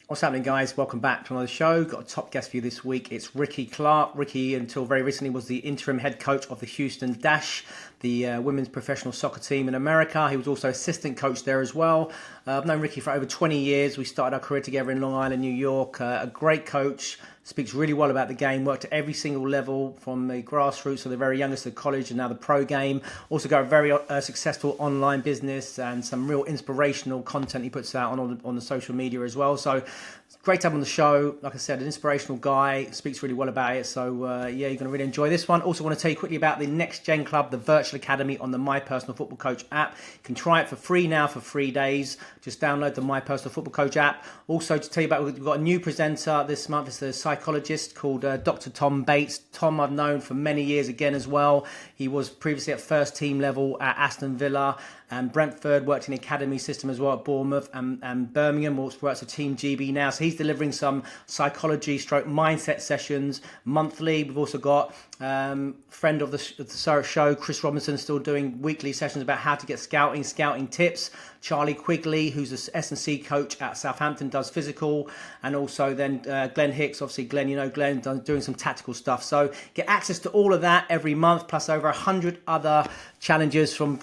What's happening, guys? Welcome back to another show. Got a top guest for you this week. It's Ricky Clarke. Ricky, until very recently, was the interim head coach of the Houston Dash, the women's professional soccer team in America. He was also assistant coach there as well. I've known Ricky for over 20 years. We started our career together in Long Island, New York. A great coach. Speaks really well about the game, worked at every single level from the grassroots to the very youngest of college and now the pro game. Also got a very successful online business and some real inspirational content he puts out on the social media as well. So it's great to have him on the show. Like I said, an inspirational guy, speaks really well about it. So you're going to really enjoy this one. Also want to tell you quickly about the Next Gen Club, the virtual academy on the My Personal Football Coach app. You can try it for free now for 3 days. Just download the My Personal Football Coach app. Also to tell you about, we've got a new presenter this month. It's the psychologist called Dr. Tom Bates. Tom I've known for many years again as well. He was previously at first team level at Aston Villa and Brentford, worked in the academy system as well at Bournemouth and Birmingham, works for Team GB now. So he's delivering some psychology stroke mindset sessions monthly. We've also got friend of the show, Chris Robinson, still doing weekly sessions about how to get scouting tips. Charlie Quigley, who's the S&C coach at Southampton, does physical. And also then Glenn Hicks, obviously Glenn, you know Glenn, doing some tactical stuff. So get access to all of that every month, plus over 100 other challenges from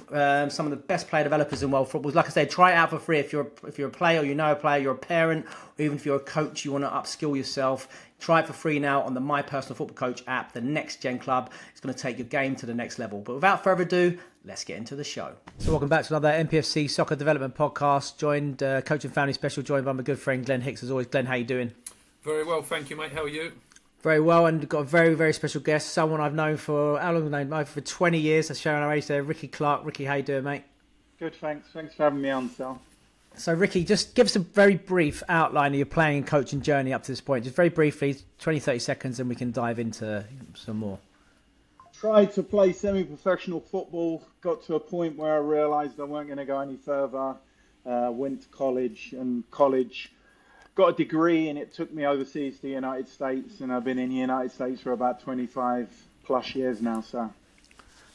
some of the best player developers in world football. Like I said, try it out for free if you're a player, or you know a player, you're a parent, or even if you're a coach, you want to upskill yourself. Try it for free now on the My Personal Football Coach app, the Next Gen Club. It's going to take your game to the next level. But without further ado, let's get into the show. So welcome back to another NPFC Soccer Development Podcast. Joined, Coach and Family Special, joined by my good friend Glenn Hicks as always. Glenn, how you doing? Very well, thank you, mate. How are you? Very well, and got a very, very special guest, someone I've known for, how long have I known? For 20 years. That's showing our age there, Ricky Clarke. Ricky, how you doing, mate? Good, thanks. Thanks for having me on, Sal. So, Ricky, just give us a very brief outline of your playing and coaching journey up to this point. Just very briefly, 20, 30 seconds, and we can dive into some more. Tried to play semi-professional football, got to a point where I realised I weren't going to go any further. Went to college, got a degree, and it took me overseas to the United States, and I've been in the United States for about 25 plus years now, so.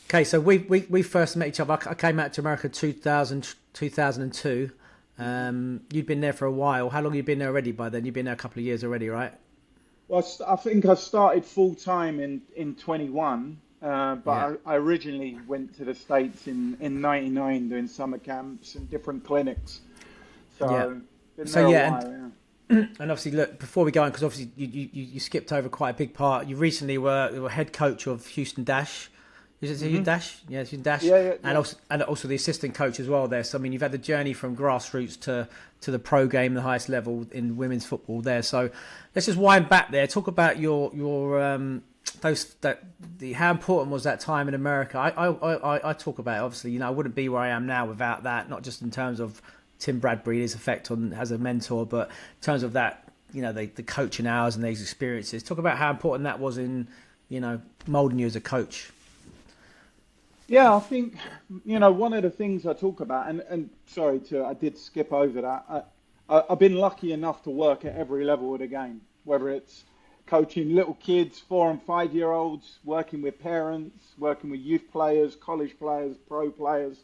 Okay, so we first met each other. I came out to America 2002. You'd been there for a while. How long have you been there already by then? You've been there a couple of years already, right? Well, I think I started full-time in 21, but yeah. I originally went to the States in 99 doing summer camps and different clinics. So, yeah. Been there a while, And obviously, look, before we go on, because obviously you skipped over quite a big part. You recently were head coach of Houston Dash. Is it Dash? Yeah, Houston Dash. Yeah. And also the assistant coach as well there. So I mean, you've had the journey from grassroots to the pro game, the highest level in women's football there. So let's just wind back there. Talk about your how important was that time in America? I talk about it, obviously. You know, I wouldn't be where I am now without that. Not just in terms of Tim Bradbury, his effect on as a mentor, but in terms of that, you know, the coaching hours and these experiences. Talk about how important that was in, you know, molding you as a coach. Yeah, I think, you know, one of the things I talk about, and sorry I did skip over that. I've been lucky enough to work at every level of the game, whether it's coaching little kids, 4 and 5 year olds, working with parents, working with youth players, college players, pro players.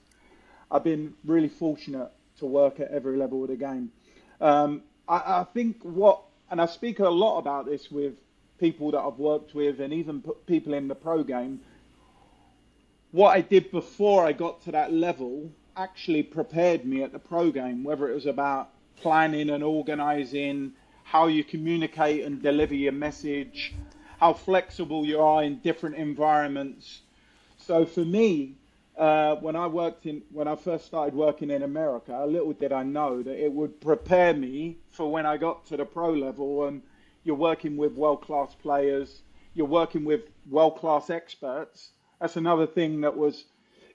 I've been really fortunate to work at every level of the game. I think and I speak a lot about this with people that I've worked with and even people in the pro game. What I did before I got to that level actually prepared me at the pro game, whether it was about planning and organising, how you communicate and deliver your message, how flexible you are in different environments. So for me, when I first started working in America, little did I know that it would prepare me for when I got to the pro level, and you're working with world-class players, you're working with world-class experts. That's another thing that was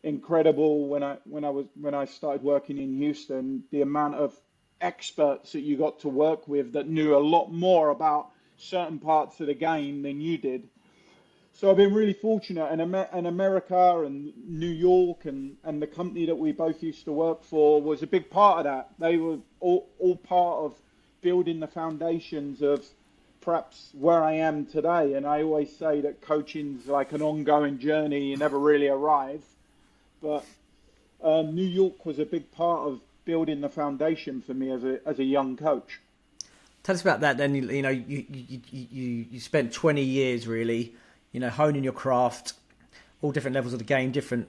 incredible when I started working in Houston, the amount of experts that you got to work with that knew a lot more about certain parts of the game than you did. So I've been really fortunate, and America and New York and the company that we both used to work for was a big part of that. They were all part of building the foundations of perhaps where I am today. And I always say that coaching's like an ongoing journey. You never really arrive. But New York was a big part of building the foundation for me as a young coach. Tell us about that. Then you spent 20 years really, honing your craft, all different levels of the game, different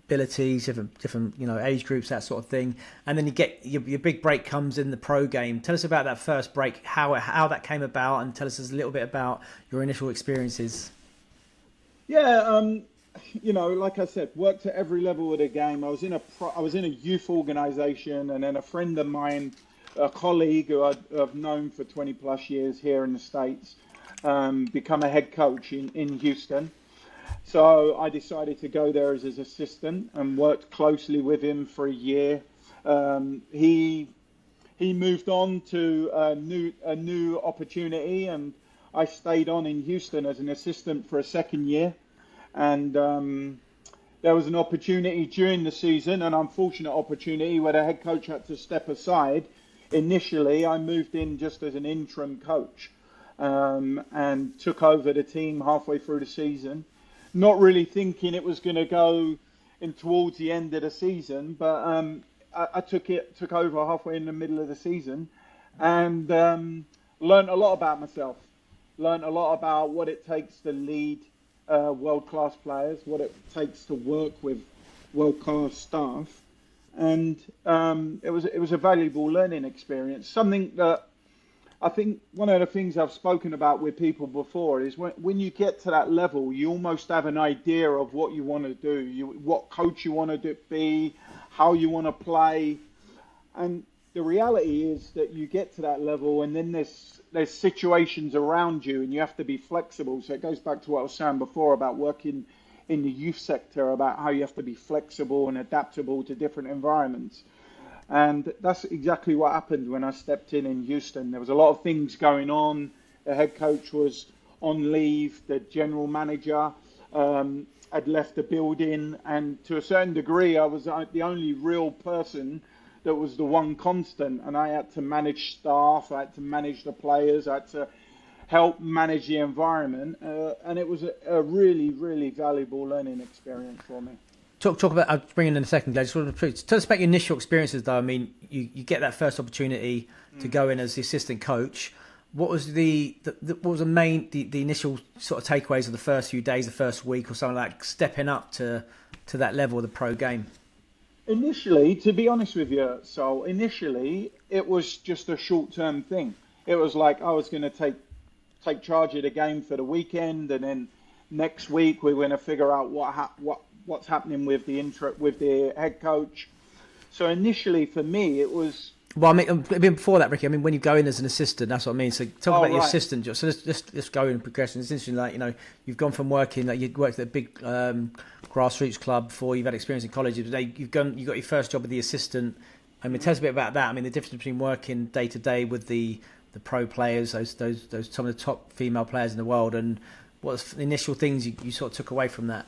abilities, different age groups, that sort of thing. And then you get your big break comes in the pro game. Tell us about that first break, how that came about, and tell us a little bit about your initial experiences. Yeah, like I said, worked at every level of the game. I was in a youth organisation, and then a friend of mine, a colleague who I've known for 20 plus years here in the States, become a head coach in Houston. So I decided to go there as his assistant and worked closely with him for a year. He moved on to a new opportunity, and I stayed on in Houston as an assistant for a second year. And there was an opportunity during the season, an unfortunate opportunity where the head coach had to step aside. Initially, I moved in just as an interim coach and took over the team halfway through the season. Not really thinking it was going to go in towards the end of the season, but I took over halfway in the middle of the season, and learned a lot about myself. Learned a lot about what it takes to lead world-class players, what it takes to work with world-class staff, and it was a valuable learning experience. Something that I think one of the things I've spoken about with people before is when you get to that level, you almost have an idea of what you want to do, what coach you want to be, how you want to play. And the reality is that you get to that level, and then there's situations around you, and you have to be flexible. So it goes back to what I was saying before about working in the youth sector, about how you have to be flexible and adaptable to different environments. And that's exactly what happened when I stepped in Houston. There was a lot of things going on. The head coach was on leave. The general manager had left the building. And to a certain degree, I was the only real person that was the one constant. And I had to manage staff. I had to manage the players. I had to help manage the environment. And it was a really, really valuable learning experience for me. Talk about. I'll bring in a second, Glenn. Tell us about your initial experiences, though. I mean, you get that first opportunity to go in as the assistant coach. What was the initial sort of takeaways of the first few days, the first week, or something like stepping up to that level of the pro game? Initially, to be honest with you, initially it was just a short-term thing. It was like I was going to take charge of the game for the weekend, and then next week we're going to figure out what's happening with the head coach. So initially for me it was... Well, I mean, before that, Ricky, I mean, when you go in as an assistant, that's what I mean. So talk about your assistant job. So let's go in progression. It's interesting, like, you've gone from working, like you worked at a big grassroots club before, you've had experience in college. Today you got your first job with the assistant. I mean, tell us a bit about that. I mean, the difference between working day to day with the pro players, those some of the top female players in the world, and what's the initial things you sort of took away from that?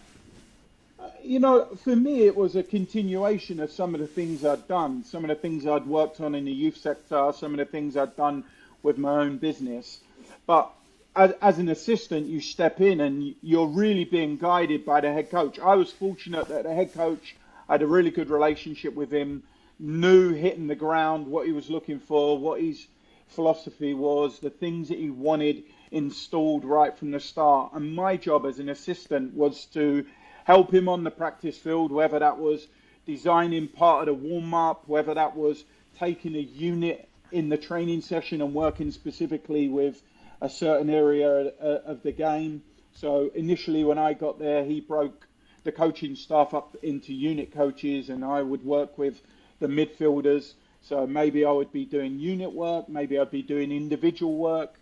For me, it was a continuation of some of the things I'd done, some of the things I'd worked on in the youth sector, some of the things I'd done with my own business. But as an assistant, you step in and you're really being guided by the head coach. I was fortunate that the head coach, I had a really good relationship with him, knew hitting the ground, what he was looking for, what his philosophy was, the things that he wanted installed right from the start. And my job as an assistant was to help him on the practice field, whether that was designing part of the warm-up, whether that was taking a unit in the training session and working specifically with a certain area of the game. So initially when I got there, he broke the coaching staff up into unit coaches, and I would work with the midfielders. So maybe I would be doing unit work, maybe I'd be doing individual work.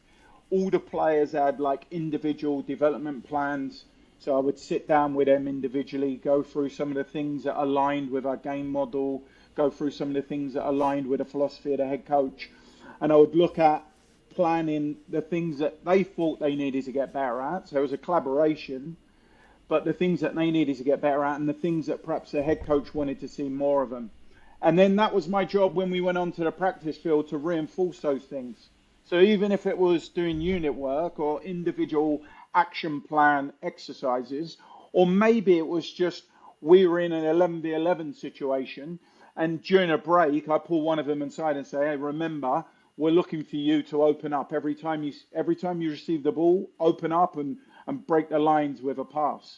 All the players had like individual development plans. So I would sit down with them individually, go through some of the things that aligned with our game model, go through some of the things that aligned with the philosophy of the head coach. And I would look at planning the things that they thought they needed to get better at. So it was a collaboration, but the things that they needed to get better at and the things that perhaps the head coach wanted to see more of them. And then that was my job when we went onto the practice field to reinforce those things. So even if it was doing unit work or individual action plan exercises, or maybe it was just we were in an 11v11 situation, and during a break I pull one of them aside and say, hey, remember, we're looking for you to open up every time you receive the ball, open up and break the lines with a pass.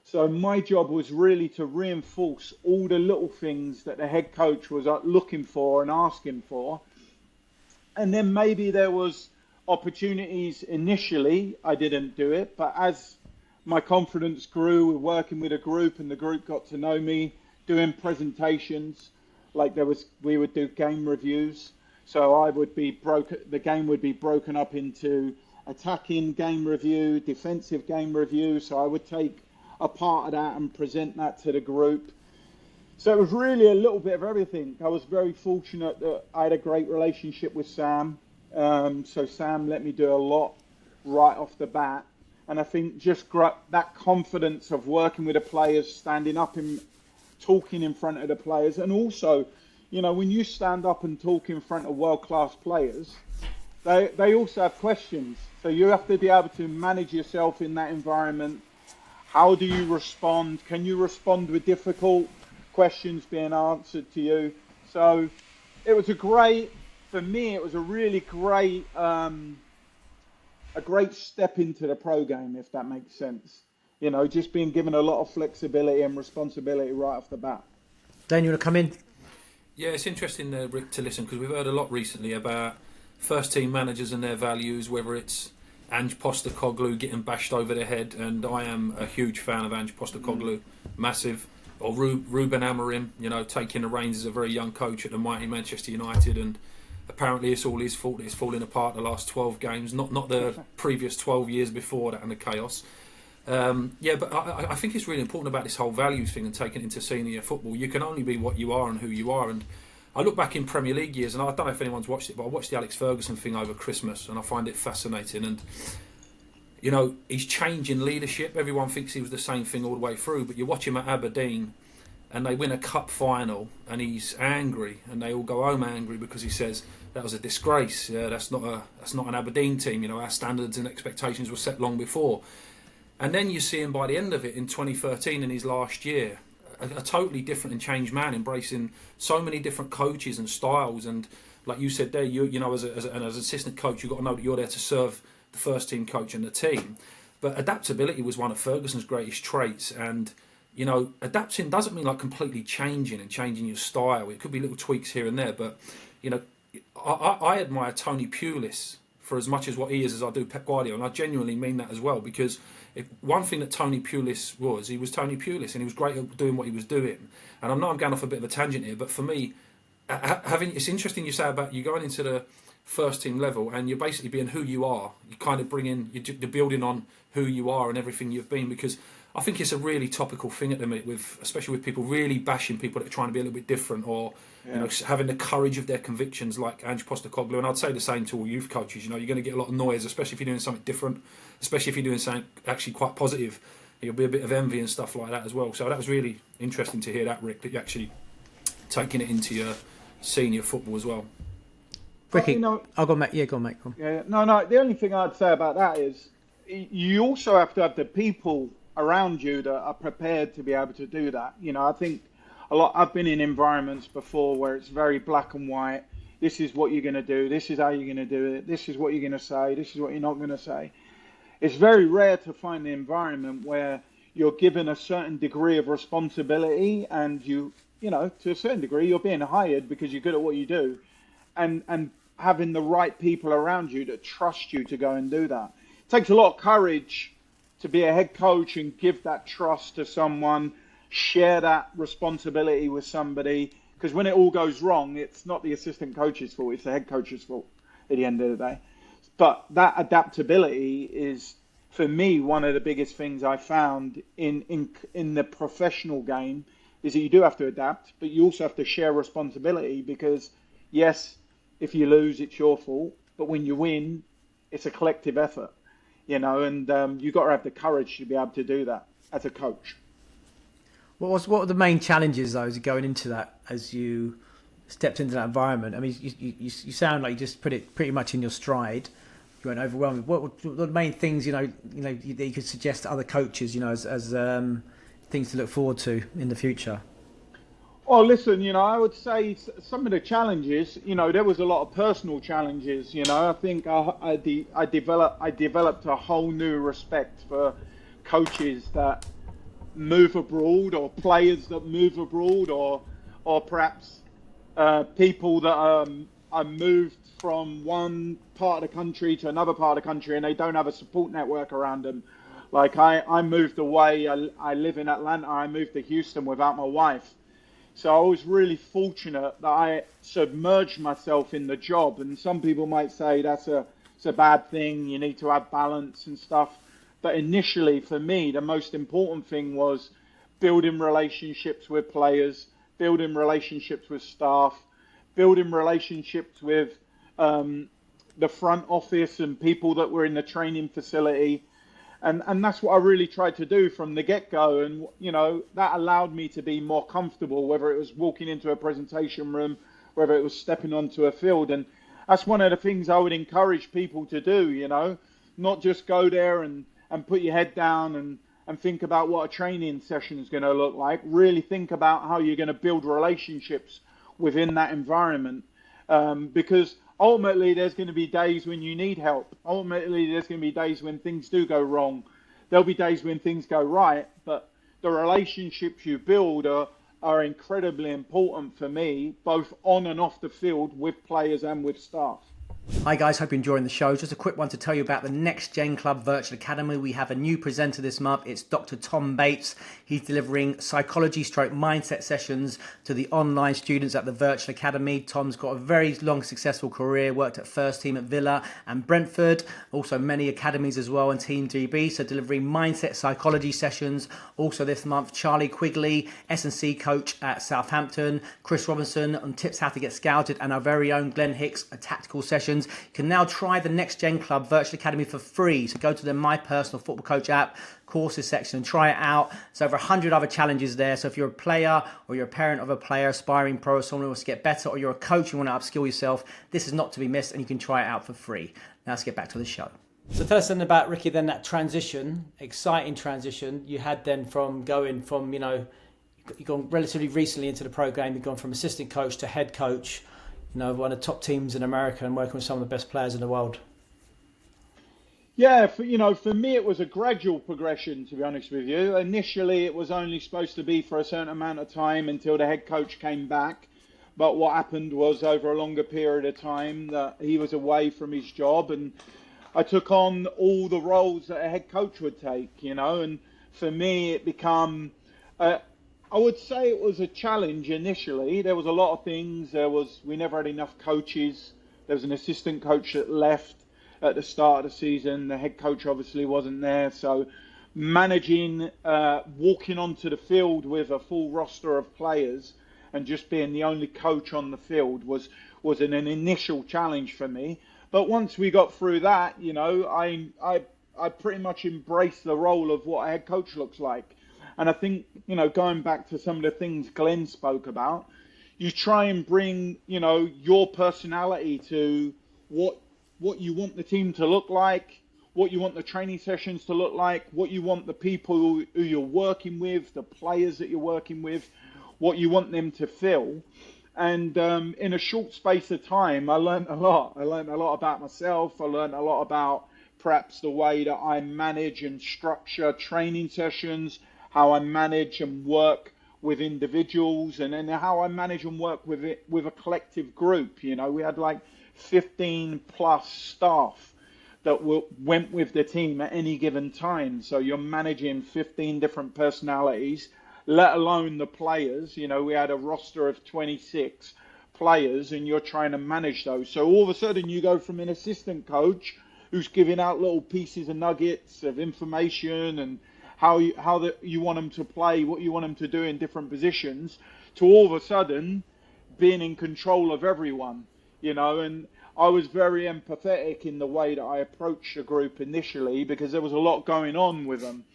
So my job was really to reinforce all the little things that the head coach was looking for and asking for. And then maybe there was opportunities initially, I didn't do it, but as my confidence grew, working with a group and the group got to know me, doing presentations, like we would do game reviews. So the game would be broken up into attacking game review, defensive game review. So I would take a part of that and present that to the group. So it was really a little bit of everything. I was very fortunate that I had a great relationship with Sam. So Sam let me do a lot right off the bat. And I think just that confidence of working with the players, standing up and talking in front of the players. And also, when you stand up and talk in front of world-class players, they also have questions. So you have to be able to manage yourself in that environment. How do you respond? Can you respond with difficult questions being answered to you? So it was for me, it was a really great, a great step into the pro game, if that makes sense. Just being given a lot of flexibility and responsibility right off the bat. Dan, you want to come in? Yeah, it's interesting, Rick, to listen, because we've heard a lot recently about first team managers and their values, whether it's Ange Postecoglou getting bashed over the head, and I am a huge fan of Ange Postecoglou, massive. Or Ruben Amorim, taking the reins as a very young coach at the mighty Manchester United, and apparently it's all his fault that it's falling apart the last 12 games, not the previous 12 years before that and the chaos. But I think it's really important about this whole values thing and taking it into senior football. You can only be what you are and who you are. And I look back in Premier League years, and I don't know if anyone's watched it, but I watched the Alex Ferguson thing over Christmas, and I find it fascinating. And he's changing leadership. Everyone thinks he was the same thing all the way through, but you watch him at Aberdeen, and they win a cup final, and he's angry, and they all go home angry because he says that was a disgrace. That's not an Aberdeen team. Our standards and expectations were set long before. And then you see him by the end of it in 2013 in his last year, a totally different and changed man, embracing so many different coaches and styles. And like you said there, as an assistant coach, you've got to know that you're there to serve the first team coach and the team. But adaptability was one of Ferguson's greatest traits. And adapting doesn't mean like completely changing your style. It could be little tweaks here and there. But I admire Tony Pulis for as much as what he is as I do Pep Guardiola, and I genuinely mean that as well, because one thing that Tony Pulis was, he was Tony Pulis, and he was great at doing what he was doing. And I'm going off a bit of a tangent here, but for me, it's interesting you say about you going into the first team level and you're basically being who you are. You kind of you're building on who you are and everything you've been, because I think it's a really topical thing at the minute, especially with people really bashing people that are trying to be a little bit different, or having the courage of their convictions, like Ange Postecoglou. And I'd say the same to all youth coaches. You're going to get a lot of noise, especially if you're doing something different, especially if you're doing something actually quite positive. There'll be a bit of envy and stuff like that as well. So that was really interesting to hear that, Rick, that you're actually taking it into your senior football as well. Ricky, I'll go, mate. Yeah, go on, mate. Go on. Yeah, no. The only thing I'd say about that is you also have to have the people around you that are prepared to be able to do that. I think I've been in environments before where it's very black and white. This is what you're going to do. This is how you're going to do it. This is what you're going to say. This is what you're not going to say. It's very rare to find the environment where you're given a certain degree of responsibility, and to a certain degree, you're being hired because you're good at what you do, and having the right people around you that trust you to go and do that. It takes a lot of courage to be a head coach and give that trust to someone, share that responsibility with somebody, because when it all goes wrong, it's not the assistant coach's fault, it's the head coach's fault at the end of the day. But that adaptability is, for me, one of the biggest things I found in the professional game, is that you do have to adapt, but you also have to share responsibility, because yes, if you lose, it's your fault, but when you win, it's a collective effort. And you've got to have the courage to be able to do that as a coach. What were the main challenges, though, as going into that, as you stepped into that environment? I mean, you sound like you just put it pretty much in your stride. You weren't overwhelmed. What were the main things, that you could suggest to other coaches, as things to look forward to in the future? Oh, listen, I would say some of the challenges, there was a lot of personal challenges. I think I developed a whole new respect for coaches that move abroad, or players that move abroad, or perhaps people that are moved from one part of the country to another part of the country, and they don't have a support network around them. Like I moved away. I live in Atlanta. I moved to Houston without my wife. So I was really fortunate that I submerged myself in the job. And some people might say it's a bad thing. You need to have balance and stuff. But initially, for me, the most important thing was building relationships with players, building relationships with staff, building relationships with the front office and people that were in the training facility. And that's what I really tried to do from the get-go. And, that allowed me to be more comfortable, whether it was walking into a presentation room, whether it was stepping onto a field. And that's one of the things I would encourage people to do, not just go there and put your head down and think about what a training session is going to look like. Really think about how you're going to build relationships within that environment. Because ultimately, there's going to be days when you need help. Ultimately, there's going to be days when things do go wrong. There'll be days when things go right, but the relationships you build are incredibly important for me, both on and off the field with players and with staff. Hi guys, hope you're enjoying the show. Just a quick one to tell you about the Next Gen Club Virtual Academy. We have a new presenter this month. It's Dr. Tom Bates. He's delivering psychology stroke mindset sessions to the online students at the Virtual Academy. Tom's got a very long successful career, worked at First Team at Villa and Brentford, also many academies as well, and Team GB, so delivering mindset psychology sessions. Also this month, Charlie Quigley, S&C coach at Southampton, Chris Robinson on tips how to get scouted, and our very own Glenn Hicks, a tactical sessions. You can now try the Next Gen Club Virtual Academy for free. So go to the My Personal Football Coach app, courses section, and try it out. There's over 100 other challenges there. So if you're a player or you're a parent of a player, aspiring pro, or someone who wants to get better, or you're a coach, you want to upskill yourself, this is not to be missed, and you can try it out for free. Now let's get back to the show. So tell us then about, Ricky, then that transition, exciting transition you had then from going from, you've gone relatively recently into the program, you've gone from assistant coach to head coach, one of the top teams in America and working with some of the best players in the world. Yeah, for me, it was a gradual progression, to be honest with you. Initially, it was only supposed to be for a certain amount of time until the head coach came back. But what happened was, over a longer period of time, that he was away from his job, and I took on all the roles that a head coach would take, and for me, it became, I would say it was a challenge initially. There was a lot of things. We never had enough coaches. There was an assistant coach that left at the start of the season. The head coach obviously wasn't there. So managing, walking onto the field with a full roster of players and just being the only coach on the field was an initial challenge for me. But once we got through that, I pretty much embraced the role of what a head coach looks like. And I think, going back to some of the things Glenn spoke about, you try and bring, your personality to what you want the team to look like, what you want the training sessions to look like, what you want the people who you're working with, the players that you're working with, what you want them to feel. And in a short space of time, I learned a lot. I learned a lot about myself. I learned a lot about perhaps the way that I manage and structure training sessions, how I manage and work with individuals, and then how I manage and work with a collective group. We had like 15 plus staff that went with the team at any given time. So you're managing 15 different personalities, let alone the players. We had a roster of 26 players, and you're trying to manage those. So all of a sudden you go from an assistant coach who's giving out little pieces and nuggets of information and how you want them to play, what you want them to do in different positions, to all of a sudden being in control of everyone, and I was very empathetic in the way that I approached the group initially, because there was a lot going on with them.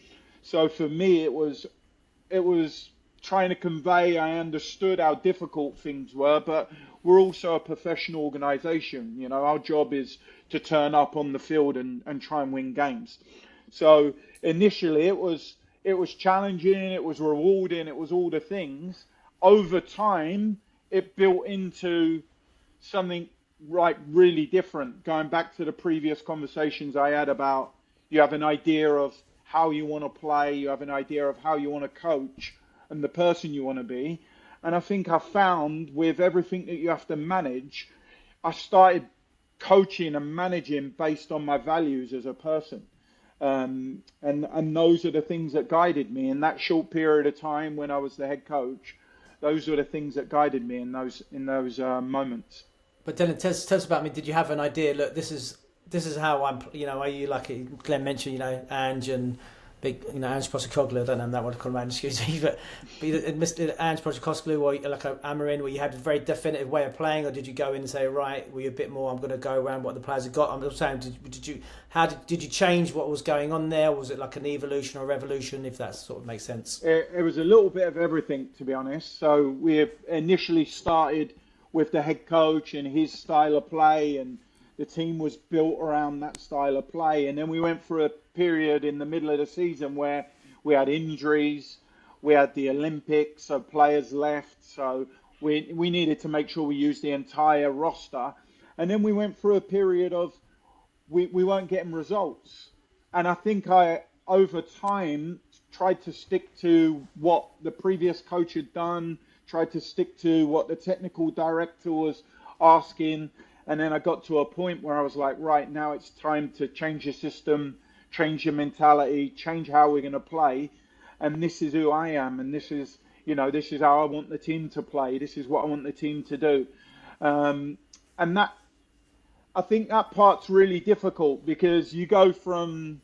So for me, it was trying to convey, I understood how difficult things were, but we're also a professional organisation. Our job is to turn up on the field and try and win games. So initially it was challenging, it was rewarding, it was all the things. over time, it built into something really different. Going back to the previous conversations I had about, you have an idea of how you want to play, you have an idea of how you want to coach and the person you want to be. And I think I found with everything that you have to manage, I started coaching and managing based on my values as a person. And those are the things that guided me in that short period of time when I was the head coach. Those are the things that guided me in those moments. But Dylan, tell us about me. Did you have an idea? Look, this is how I'm. Are you like Glenn mentioned? Ange and big. Ange Postecoglou. I don't know that one. Call him Ange, excuse me. But Mr. Ange Postecoglou, or like Amarin, where you had a very definitive way of playing, or did you go in and say, right, were you a bit more? I'm going to go around what the players have got. I'm just saying, did you change what was going on there? Was it like an evolution or revolution? If that sort of makes sense. It was a little bit of everything, to be honest. So we initially started with the head coach and his style of play, and the team was built around that style of play. And then we went through a period in the middle of the season where we had injuries, we had the Olympics, so players left, so we needed to make sure we used the entire roster. And then we went through a period of we weren't getting results. And I think I, over time, tried to stick to what the previous coach had done, tried to stick to what the technical director was asking. And then I got to a point where I was like, right, now it's time to change your system, change your mentality, change how we're going to play. And this is who I am. And this is how I want the team to play. This is what I want the team to do. And that, I think that part's really difficult because you go from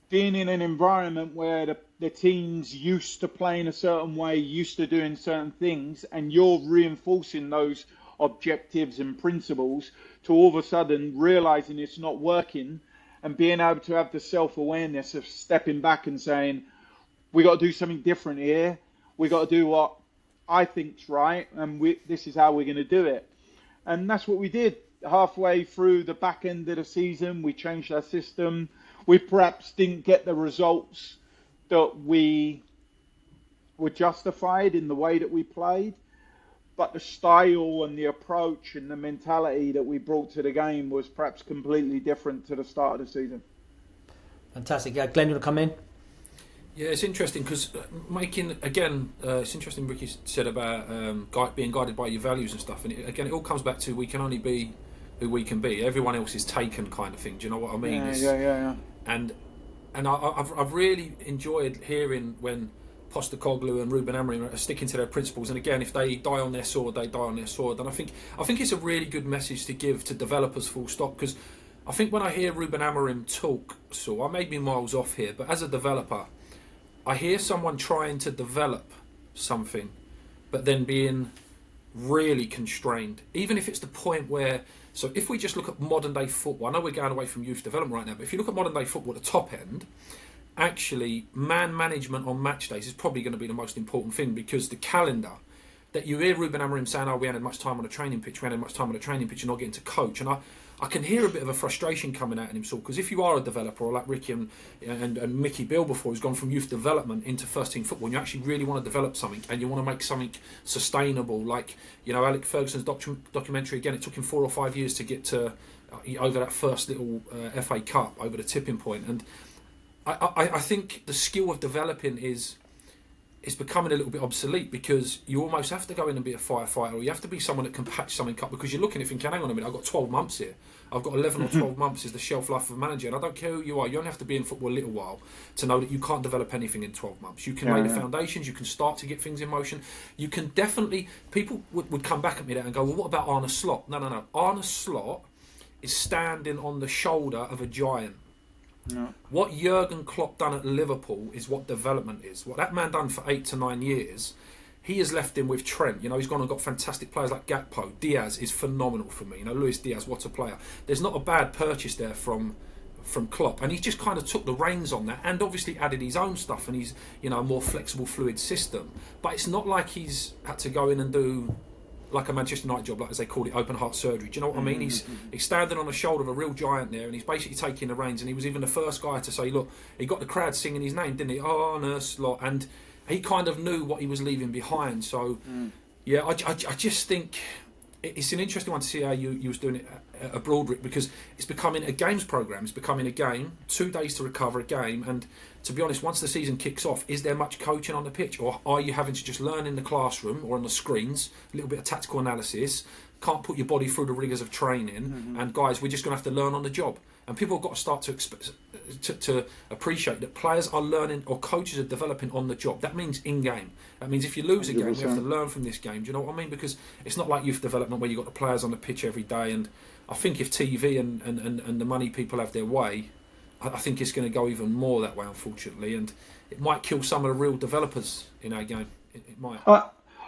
being in an environment where the team's used to playing a certain way, used to doing certain things, and you're reinforcing those objectives and principles to all of a sudden realizing it's not working and being able to have the self-awareness of stepping back and saying, we got to do something different here. We got to do what I think's right, and this is how we're going to do it. And that's what we did. Halfway through the back end of the season, we changed our system. We perhaps didn't get the results that we were justified in the way that we played, but the style and the approach and the mentality that we brought to the game was perhaps completely different to the start of the season. Fantastic. Yeah, Glenn, you want to come in? Yeah, it's interesting because it's interesting Ricky said about being guided by your values and stuff. And it all comes back to we can only be who we can be. Everyone else is taken kind of thing. Do you know what I mean? Yeah. And I've really enjoyed hearing when Postecoglou and Ruben Amorim are sticking to their principles. And again, if they die on their sword, they die on their sword. And I think it's a really good message to give to developers, full stop. Because I think when I hear Ruben Amorim talk, so I may be miles off here, but as a developer, I hear someone trying to develop something, but then being really constrained. Even if it's the point where, so if we just look at modern day football, I know we're going away from youth development right now, but if you look at modern day football at the top end, actually man management on match days is probably going to be the most important thing, because the calendar that you hear Ruben Amorim saying, we hadn't much time on the training pitch, and not getting to coach. And I can hear a bit of a frustration coming out in him, because if you are a developer, or like Ricky and Mickey Bill before, who's gone from youth development into first team football, and you actually really want to develop something and you want to make something sustainable, like Alec Ferguson's documentary, again, it took him 4 or 5 years to get to over that first little FA Cup, over the tipping point. And I think the skill of developing is becoming a little bit obsolete, because you almost have to go in and be a firefighter, or you have to be someone that can patch something up, because you're looking and thinking, hang on a minute, I've got 12 months here. I've got 11 or 12 months is the shelf life of a manager, and I don't care who you are. You only have to be in football a little while to know that you can't develop anything in 12 months. You can lay the foundations, you can start to get things in motion. You can definitely, people would come back at me there and go, well, what about Arne Slot? No. Arne Slot is standing on the shoulder of a giant. No. What Jurgen Klopp done at Liverpool is what development is. What that man done for 8 to 9 years, he has left him with Trent. He's gone and got fantastic players like Gakpo. Diaz is phenomenal for me. Luis Diaz, what a player. There's not a bad purchase there from Klopp, and he's just kind of took the reins on that, and obviously added his own stuff, and he's a more flexible, fluid system. But it's not like he's had to go in and do like a Manchester United job, like as they call it, open heart surgery. Do you know what I mean? He's standing on the shoulder of a real giant there, and he's basically taking the reins. And he was even the first guy to say, look, he got the crowd singing his name, didn't he? Arne Slot. And he kind of knew what he was leaving behind. So, yeah, I just think it's an interesting one to see how you was doing it abroad, Rick, because it's becoming a games program. It's becoming a game, 2 days to recover a game, and to be honest, once the season kicks off, is there much coaching on the pitch, or are you having to just learn in the classroom or on the screens, a little bit of tactical analysis? Can't put your body through the rigours of training, and guys, we're just going to have to learn on the job. And people have got to start to appreciate that players are learning, or coaches are developing on the job. That means in game. That means if you lose a game, we have to learn from this game. Do you know what I mean? Because it's not like youth development where you've got the players on the pitch every day. And I think if TV and the money people have their way, I think it's going to go even more that way, unfortunately. And it might kill some of the real developers in our game. It might.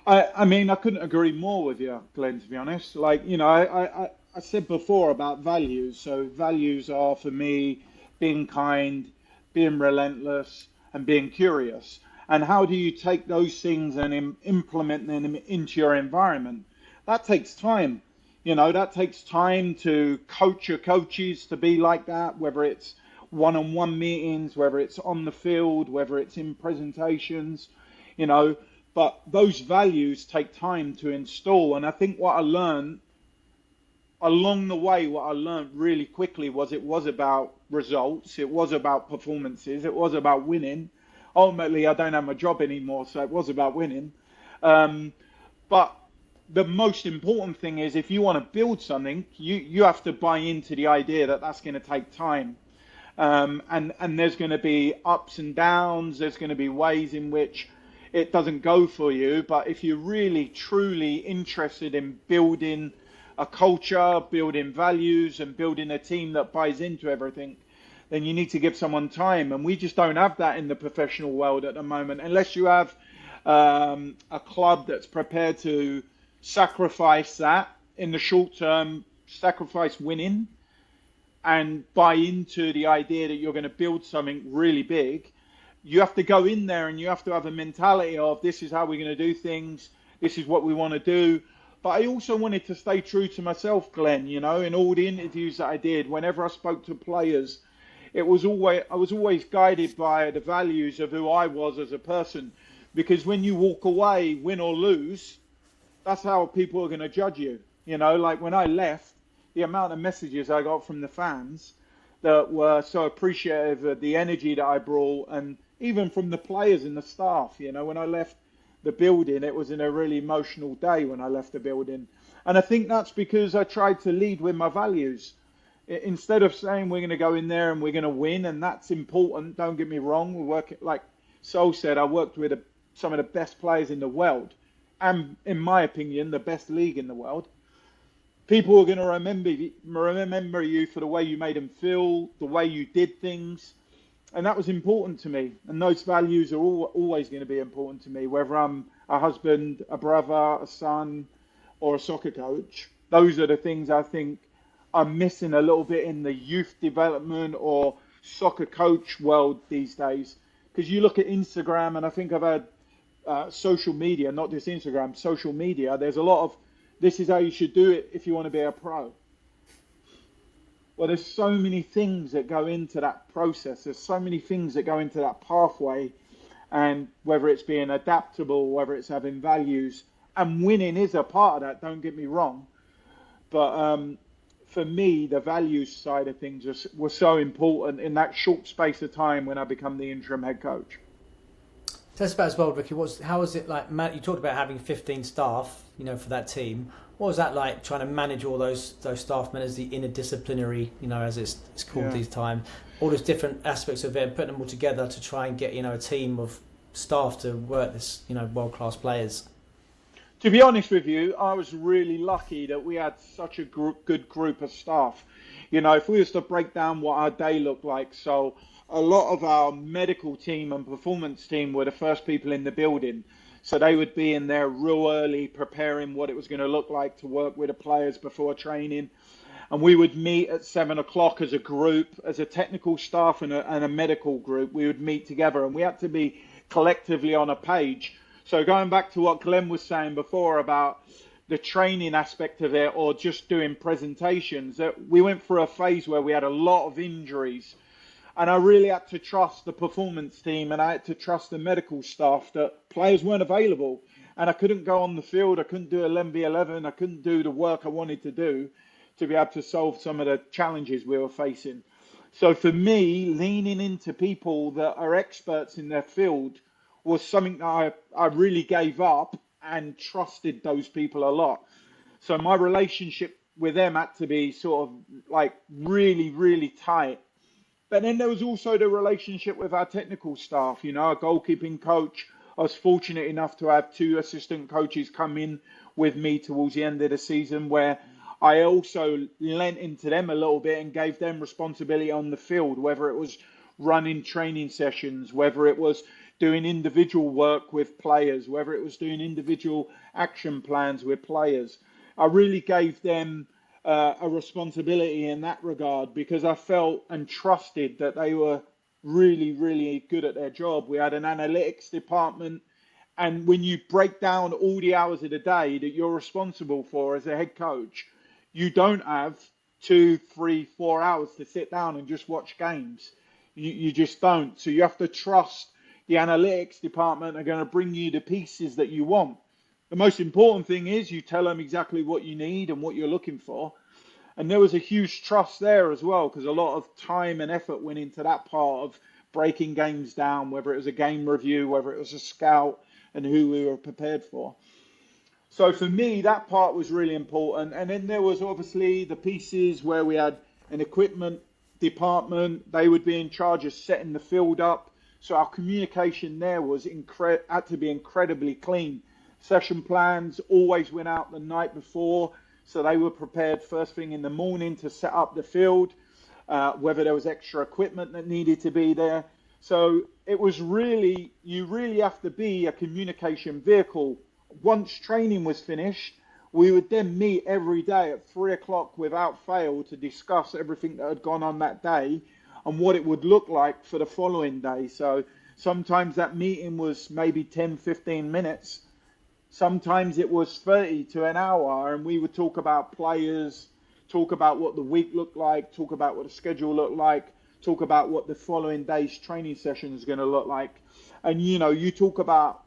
I mean, I couldn't agree more with you, Glenn, to be honest. Like, you know, I said before about values. So values are, for me, being kind, being relentless, and being curious. And how do you take those things and implement them into your environment? That takes time. You know, that takes time to coach your coaches to be like that, whether it's one-on-one meetings, whether it's on the field, whether it's in presentations, you know. But those values take time to install. And I think what I learned along the way, what I learned really quickly was it was about results. It was about performances. It was about winning. Ultimately, I don't have my job anymore, so it was about winning. But the most important thing is if you want to build something, you have to buy into the idea that that's going to take time. And there's going to be ups and downs. There's going to be ways in which it doesn't go for you. But if you're really, truly interested in building a culture, building values, and building a team that buys into everything, then you need to give someone time. And we just don't have that in the professional world at the moment, unless you have a club that's prepared to sacrifice that in the short term, sacrifice winning, and buy into the idea that you're going to build something really big. You have to go in there and you have to have a mentality of, this is how we're going to do things. This is what we want to do. But I also wanted to stay true to myself, Glenn, you know, in all the interviews that I did, whenever I spoke to players, I was always guided by the values of who I was as a person. Because when you walk away, win or lose, that's how people are going to judge you. You know, like when I left, the amount of messages I got from the fans that were so appreciative of the energy that I brought, and even from the players and the staff. You know, when I left the building, it was in a really emotional day when I left the building. And I think that's because I tried to lead with my values. Instead of saying we're going to go in there and we're going to win, and that's important, don't get me wrong. We work, like Sol said, I worked with some of the best players in the world, and in my opinion, the best league in the world. People are going to remember you for the way you made them feel, the way you did things. And that was important to me. And those values are always going to be important to me, whether I'm a husband, a brother, a son, or a soccer coach. Those are the things I think I'm missing a little bit in the youth development or soccer coach world these days. Because you look at Instagram, and I think I've had social media, not just Instagram, social media. There's a lot of, this is how you should do it if you want to be a pro. Well, there's so many things that go into that process. There's so many things that go into that pathway. And whether it's being adaptable, whether it's having values, and winning is a part of that, don't get me wrong. But for me, the values side of things was so important in that short space of time when I become the interim head coach. Tell us about as well, Ricky. How was it like? You talked about having 15 staff, you know, for that team. What was that like, trying to manage all those staff members, the interdisciplinary, you know, as it's called these times, all those different aspects of it, and putting them all together to try and get, you know, a team of staff to work this, you know, world-class players? To be honest with you, I was really lucky that we had such a good group of staff. You know, if we was to break down what our day looked like, so a lot of our medical team and performance team were the first people in the building. So they would be in there real early, preparing what it was going to look like to work with the players before training. And we would meet at 7 o'clock as a group, as a technical staff and a medical group. We would meet together, and we had to be collectively on a page. So going back to what Glenn was saying before about the training aspect of it, or just doing presentations, that we went through a phase where we had a lot of injuries. And I really had to trust the performance team, and I had to trust the medical staff that players weren't available. And I couldn't go on the field. I couldn't do 11v11. I couldn't do the work I wanted to do to be able to solve some of the challenges we were facing. So for me, leaning into people that are experts in their field was something that I really gave up and trusted those people a lot. So my relationship with them had to be sort of like really, really tight. But then there was also the relationship with our technical staff, our goalkeeping coach. I was fortunate enough to have 2 assistant coaches come in with me towards the end of the season, where I also lent into them a little bit and gave them responsibility on the field, whether it was running training sessions, whether it was doing individual work with players, whether it was doing individual action plans with players. I really gave them a responsibility in that regard, because I felt and trusted that they were really, really good at their job. We had an analytics department, and when you break down all the hours of the day that you're responsible for as a head coach, you don't have 2, 3, 4 hours to sit down and just watch games. You just don't. So you have to trust the analytics department are going to bring you the pieces that you want. The most important thing is you tell them exactly what you need and what you're looking for. And there was a huge trust there as well, because a lot of time and effort went into that part of breaking games down, whether it was a game review, whether it was a scout, and who we were prepared for. So for me, that part was really important. And then there was obviously the pieces where we had an equipment department. They would be in charge of setting the field up. So our communication there was had to be incredibly clean. Session plans always went out the night before, so they were prepared first thing in the morning to set up the field, whether there was extra equipment that needed to be there. So it was really, you really have to be a communication vehicle. Once training was finished, we would then meet every day at 3 o'clock without fail to discuss everything that had gone on that day and what it would look like for the following day. So sometimes that meeting was maybe 10, 15 minutes. Sometimes it was 30 to an hour, and we would talk about players, talk about what the week looked like, talk about what the schedule looked like, talk about what the following day's training session is going to look like. And, you talk about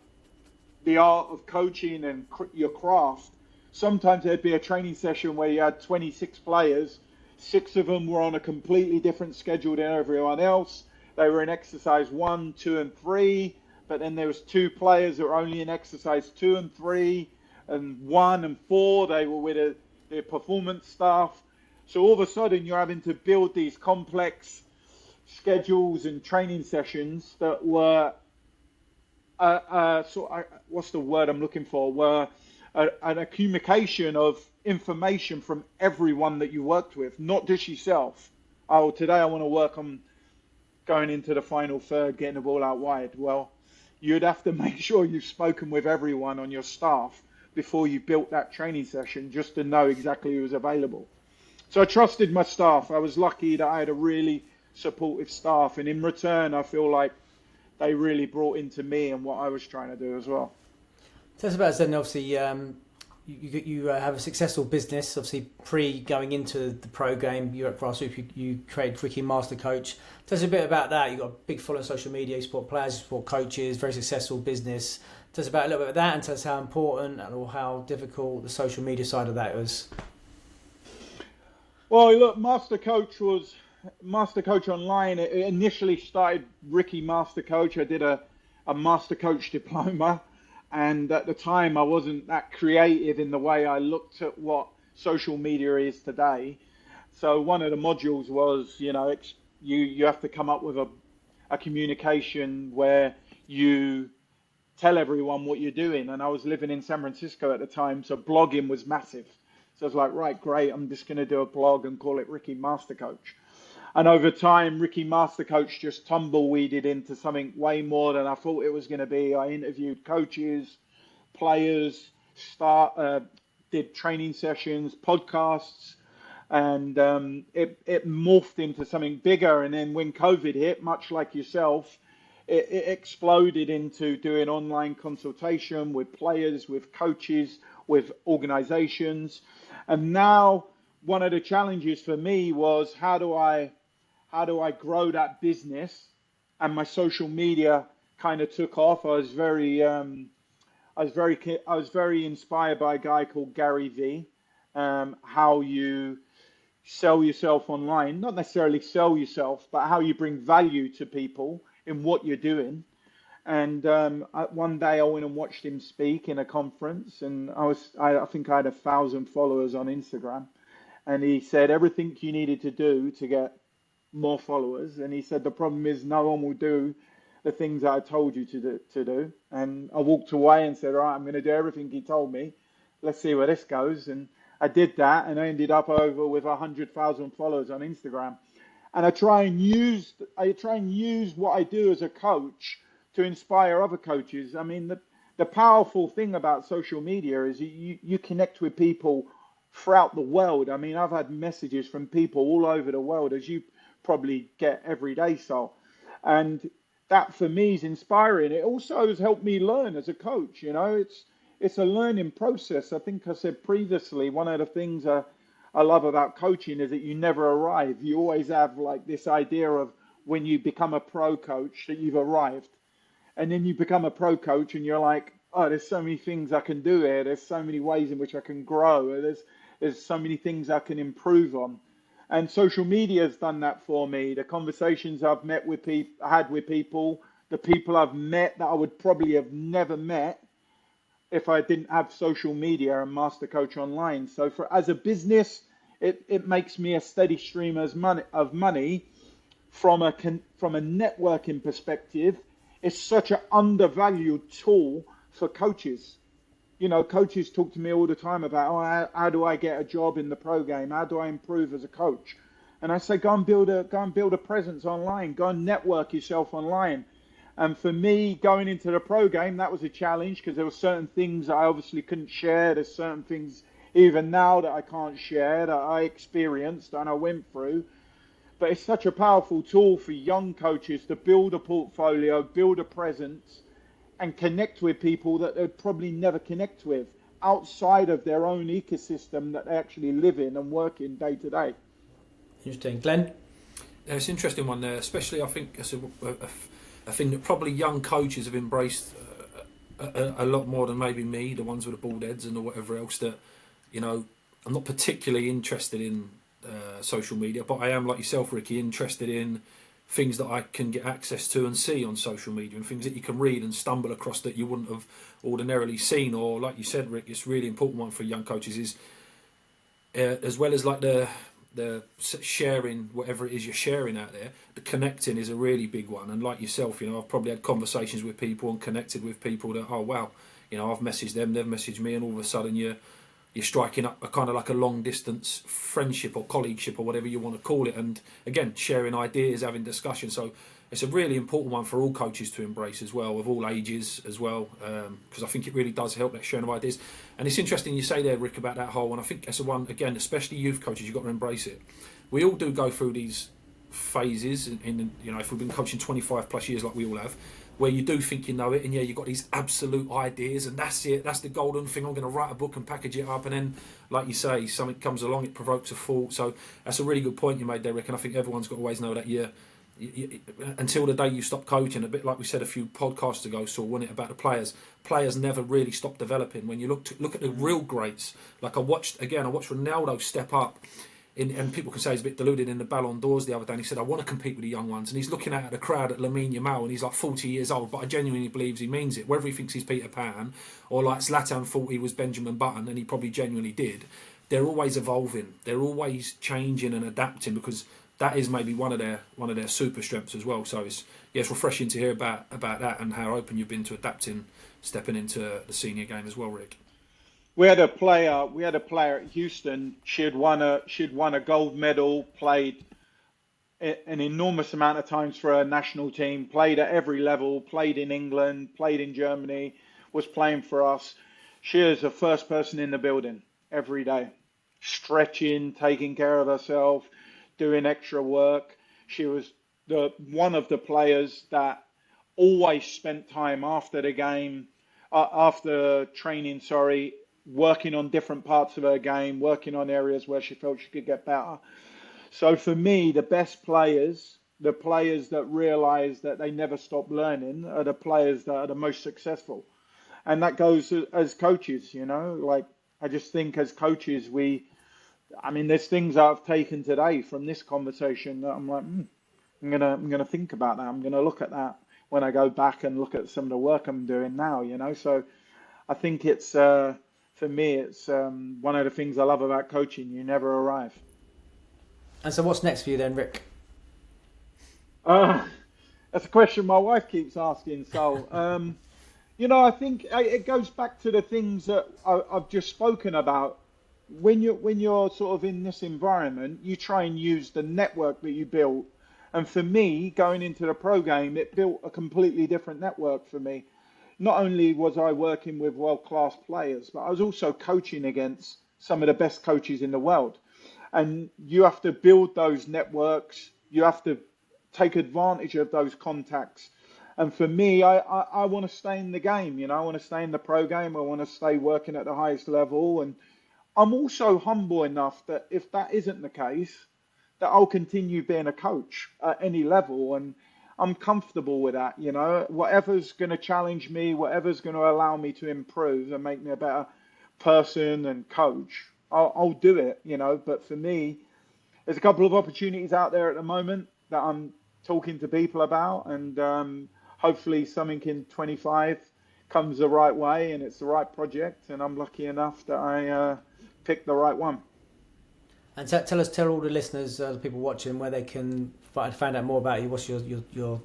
the art of coaching and your craft. Sometimes there'd be a training session where you had 26 players. 6 of them were on a completely different schedule than everyone else. They were in exercise 1, 2, and 3. But then there was 2 players that were only in exercise 2 and 3, and 1 and 4, they were with the performance staff. So all of a sudden you're having to build these complex schedules and training sessions that were, what's the word I'm looking for, were an accumulation of information from everyone that you worked with, not just yourself. Oh, today I want to work on going into the final third, getting the ball out wide. Well, you'd have to make sure you've spoken with everyone on your staff before you built that training session, just to know exactly who was available. So I trusted my staff. I was lucky that I had a really supportive staff, and in return, I feel like they really brought into me and what I was trying to do as well. Tell us about then, obviously, you have a successful business, obviously, going into the pro game. You're at Grassroots, you created Ricky Master Coach. Tell us a bit about that. You've got a big following on social media, you support players, you support coaches, very successful business. Tell us about a little bit of that, and tell us how important or how difficult the social media side of that was. Well, look, Master Coach Online. It initially started Ricky Master Coach. I did a Master Coach diploma. And at the time, I wasn't that creative in the way I looked at what social media is today. So one of the modules was, you have to come up with a communication where you tell everyone what you're doing. And I was living in San Francisco at the time, so blogging was massive. So I was like, right, great, I'm just going to do a blog and call it Ricky Master Coach. And over time, Ricky Master Coach just tumbleweeded into something way more than I thought it was going to be. I interviewed coaches, players, did training sessions, podcasts, and it morphed into something bigger. And then when COVID hit, much like yourself, it exploded into doing online consultation with players, with coaches, with organizations. And now one of the challenges for me was how do I how do I grow that business? And my social media kind of took off. I was very inspired by a guy called Gary V. How you sell yourself online, not necessarily sell yourself, but how you bring value to people in what you're doing. And one day I went and watched him speak in a conference, and I think I had 1,000 followers on Instagram. And he said everything you needed to do to get more followers. And he said the problem is no one will do the things I told you to do. And I walked away and said, all right, I'm going to do everything he told me. Let's see where this goes. And I did that, and I ended up over with 100,000 followers on Instagram. And I try and use what I do as a coach to inspire other coaches. I mean, the powerful thing about social media is you connect with people throughout the world. I mean, I've had messages from people all over the world, as you probably get every day, Sol. And that for me is inspiring. It also has helped me learn as a coach. You know, it's a learning process. I think I said previously, one of the things I love about coaching is that you never arrive. You always have like this idea of when you become a pro coach that you've arrived. And then you become a pro coach and you're like, oh, there's so many things I can do here. There's so many ways in which I can grow. There's so many things I can improve on. And social media has done that for me. The conversations I've had with people, the people I've met that I would probably have never met if I didn't have social media and Master Coach Online. So as a business, it makes me a steady stream of money from a networking perspective. It's such an undervalued tool for coaches. You know, coaches talk to me all the time about, how do I get a job in the pro game? How do I improve as a coach? And I say, go and build a presence online. Go and network yourself online. And for me, going into the pro game, that was a challenge because there were certain things I obviously couldn't share. There's certain things even now that I can't share that I experienced and I went through. But it's such a powerful tool for young coaches to build a portfolio, build a presence, and connect with people that they'd probably never connect with outside of their own ecosystem that they actually live in and work in day to day. Interesting. Glenn? Yeah, it's an interesting one there, especially I think it's a thing that probably young coaches have embraced a lot more than maybe me, the ones with the bald heads and or whatever else that, you know, I'm not particularly interested in social media, but I am, like yourself, Ricky, interested in things that I can get access to and see on social media and things that you can read and stumble across that you wouldn't have ordinarily seen. Or like you said, Rick, it's a really important one for young coaches is as well as like the sharing whatever it is you're sharing out there, the connecting is a really big one. And like yourself, you know, I've probably had conversations with people and connected with people that, oh wow, you know, I've messaged them, they've messaged me, and all of a sudden you're striking up a kind of like a long distance friendship or colleagueship or whatever you want to call it, and again sharing ideas, having discussion. So it's a really important one for all coaches to embrace as well, of all ages as well, because I think it really does help that sharing of ideas. And it's interesting you say there, Rick, about that whole, and I think that's the one, again, especially youth coaches, you've got to embrace it. We all do go through these phases in you know, if we've been coaching 25 plus years like we all have, where you do think you know it, and yeah, you've got these absolute ideas, and that's it, that's the golden thing, I'm going to write a book and package it up, and then, like you say, something comes along, it provokes a thought. So that's a really good point you made there, Rick, and I think everyone's got to always know that you until the day you stop coaching, a bit like we said a few podcasts ago, so wasn't it, about the players never really stop developing. When you look at the real greats, like I watched Ronaldo step up, and people can say he's a bit deluded in the Ballon d'Ors the other day, and he said, I want to compete with the young ones, and he's looking out at the crowd at Lamine Yamal, and he's like 40 years old, but I genuinely believes he means it, whether he thinks he's Peter Pan, or like Zlatan thought he was Benjamin Button, and he probably genuinely did. They're always evolving, they're always changing and adapting, because that is maybe one of their super strengths as well. So it's refreshing to hear about that, and how open you've been to adapting, stepping into the senior game as well, Rick. We had a player at Houston. She'd won a gold medal, played an enormous amount of times for her national team, played at every level, played in England, played in Germany, was playing for us. She is the first person in the building every day, stretching, taking care of herself, doing extra work. She was one of the players that always spent time after the game, after training, working on different parts of her game, working on areas where she felt she could get better. So for me, the best players, the players that realize that they never stop learning, are the players that are the most successful. And that goes as coaches, like I just think as coaches, I mean, there's things I've taken today from this conversation that I'm like, I'm gonna think about that. I'm gonna look at that when I go back and look at some of the work I'm doing now, So I think it's for me, it's one of the things I love about coaching. You never arrive. And so, what's next for you then, Rick? That's a question my wife keeps asking. So, I think it goes back to the things that I've just spoken about. When you're sort of in this environment, you try and use the network that you built. And for me, going into the pro game, it built a completely different network for me. Not only was I working with world-class players, but I was also coaching against some of the best coaches in the world. And you have to build those networks. You have to take advantage of those contacts. And for me, I want to stay in the game. I want to stay in the pro game. I want to stay working at the highest level. And I'm also humble enough that if that isn't the case, that I'll continue being a coach at any level. And I'm comfortable with that. Whatever's going to challenge me, whatever's going to allow me to improve and make me a better person and coach, I'll do it, But for me, there's a couple of opportunities out there at the moment that I'm talking to people about, and hopefully something in 25 comes the right way and it's the right project, and I'm lucky enough that I picked the right one. And tell all the listeners, the people watching, where they can find out more about you. What's your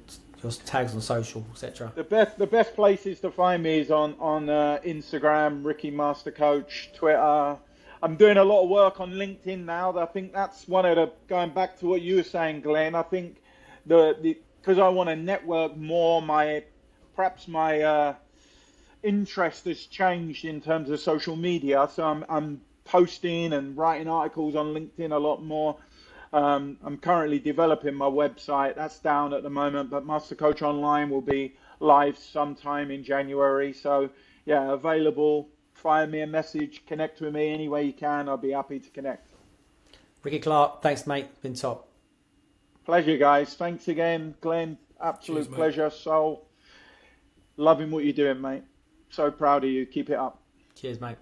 tags on social, etc. The best places to find me is on Instagram, Ricky Master Coach, Twitter. I'm doing a lot of work on LinkedIn now. I think that's one of the, going back to what you were saying, Glenn. I think because I want to network more, perhaps my interest has changed in terms of social media. So I'm posting and writing articles on LinkedIn a lot more. I'm currently developing my website. That's down at the moment, but Master Coach Online will be live sometime in January. So yeah, available. Fire me a message, connect with me any way you can. I'll be happy to connect. Ricky Clarke, thanks, mate. Been top. Pleasure, guys. Thanks again, Glenn. Absolute Cheers, pleasure. So loving what you're doing, mate. So proud of you. Keep it up. Cheers, mate.